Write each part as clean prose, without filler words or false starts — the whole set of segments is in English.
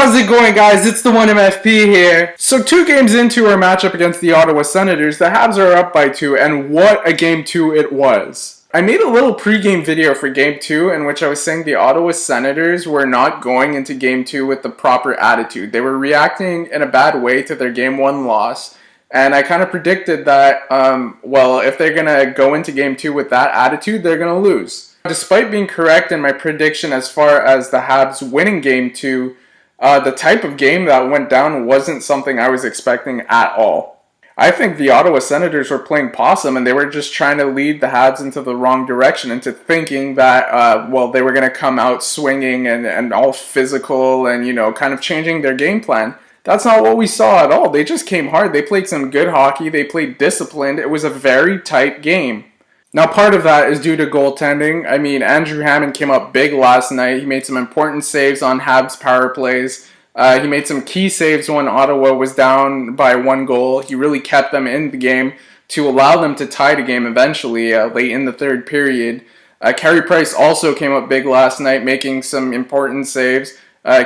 How's it going, guys? It's the 1MFP here. So 2 games into our matchup against the Ottawa Senators, the Habs are up by 2, and what a game 2 it was. I made a little pre-game video for game 2 in which I was saying the Ottawa Senators were not going into game 2 with the proper attitude. They were reacting in a bad way to their game 1 loss, and I kind of predicted that, well, if they're going to go into game 2 with that attitude, they're going to lose. Despite being correct in my prediction as far as the Habs winning game 2, the type of game that went down wasn't something I was expecting at all. I think the Ottawa Senators were playing possum and they were just trying to lead the Habs into the wrong direction, into thinking that, well, they were going to come out swinging and all physical and, you know, kind of changing their game plan. That's not what we saw at all. They just came hard. They played some good hockey. They played disciplined. It was a very tight game. Now, part of that is due to goaltending. I mean, Andrew Hammond came up big last night. He made some important saves on Habs power plays. He made some key saves when Ottawa was down by 1 goal. He really kept them in the game to allow them to tie the game eventually late in the 3rd period. Carey Price also came up big last night, making some important saves,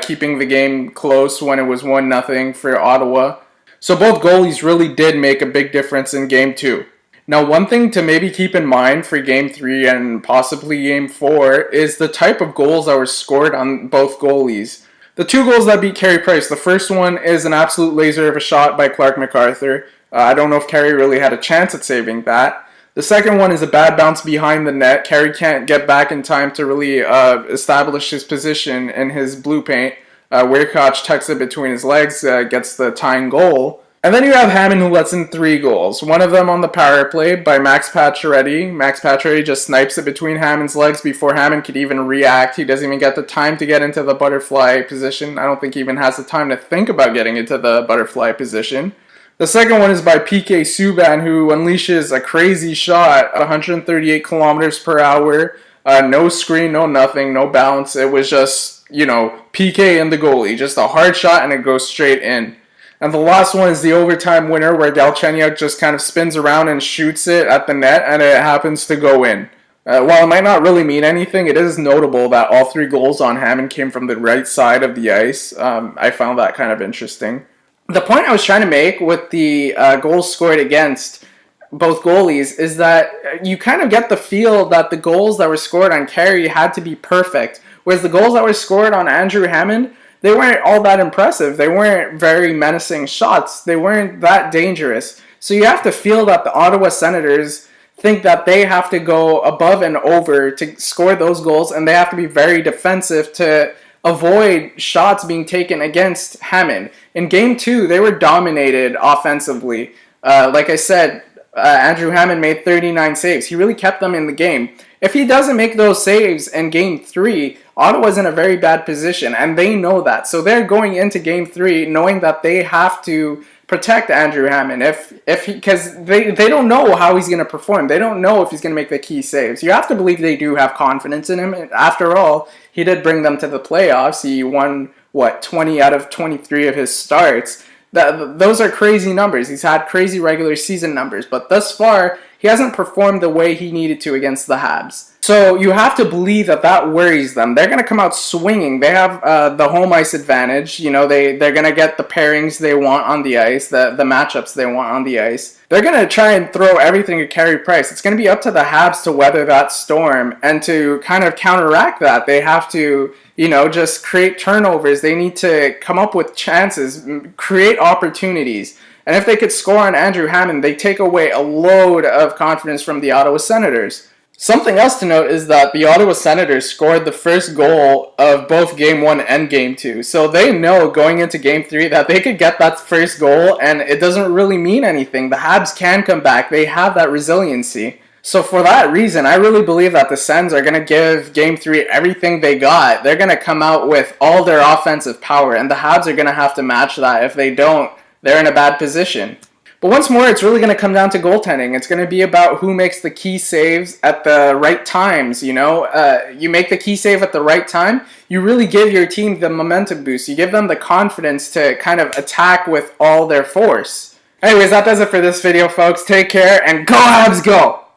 keeping the game close when it was 1-0 for Ottawa. So both goalies really did make a big difference in game 2. Now, one thing to maybe keep in mind for Game 3 and possibly Game 4 is the type of goals that were scored on both goalies. The 2 goals that beat Carey Price, the first one is an absolute laser of a shot by Clark MacArthur. I don't know if Carey really had a chance at saving that. The second one is a bad bounce behind the net. Carey can't get back in time to really establish his position in his blue paint. Weirkoch tucks it between his legs, gets the tying goal. And then you have Hammond, who lets in 3 goals. One of them on the power play by Max Pacioretty. Max Pacioretty just snipes it between Hammond's legs before Hammond could even react. He doesn't even get the time to get into the butterfly position. I don't think he even has the time to think about getting into the butterfly position. The second one is by PK Subban, who unleashes a crazy shot at 138 kilometers per hour. No screen, no nothing, no bounce. It was just, you know, PK and the goalie. Just a hard shot and it goes straight in. And the last one is the overtime winner where Galchenyuk just kind of spins around and shoots it at the net and it happens to go in. While it might not really mean anything, it is notable that all 3 goals on Hammond came from the right side of the ice. I found that kind of interesting. The point I was trying to make with the goals scored against both goalies is that you kind of get the feel that the goals that were scored on Carey had to be perfect, whereas the goals that were scored on Andrew Hammond, they weren't all that impressive. They weren't very menacing shots. They weren't that dangerous. So you have to feel that the Ottawa Senators think that they have to go above and over to score those goals, and they have to be very defensive to avoid shots being taken against Hammond. In Game 2, they were dominated offensively. Like I said, Andrew Hammond made 39 saves. He really kept them in the game. If he doesn't make those saves in Game 3, Ottawa's in a very bad position, and they know that. So they're going into Game 3 knowing that they have to protect Andrew Hammond because they don't know how he's going to perform. They don't know if he's going to make the key saves. You have to believe they do have confidence in him. After all, he did bring them to the playoffs. He won, 20 out of 23 of his starts. Those are crazy numbers. He's had crazy regular season numbers, but thus far, he hasn't performed the way he needed to against the Habs. So you have to believe that that worries them. They're going to come out swinging. They have the home ice advantage. You know, they're going to get the pairings they want on the ice, the matchups they want on the ice. They're going to try and throw everything at Carey Price. It's going to be up to the Habs to weather that storm, and to kind of counteract that, they have to, you know, just create turnovers. They need to come up with chances, create opportunities. And if they could score on Andrew Hammond, they take away a load of confidence from the Ottawa Senators. Something else to note is that the Ottawa Senators scored the first goal of both Game 1 and Game 2. So they know going into Game 3 that they could get that first goal and it doesn't really mean anything. The Habs can come back. They have that resiliency. So for that reason, I really believe that the Sens are going to give Game 3 everything they got. They're going to come out with all their offensive power, and the Habs are going to have to match that. If they don't, they're in a bad position. But once more, it's really going to come down to goaltending. It's going to be about who makes the key saves at the right times, you know. You make the key save at the right time, you really give your team the momentum boost. You give them the confidence to kind of attack with all their force. Anyways, that does it for this video, folks. Take care, and go Habs Go!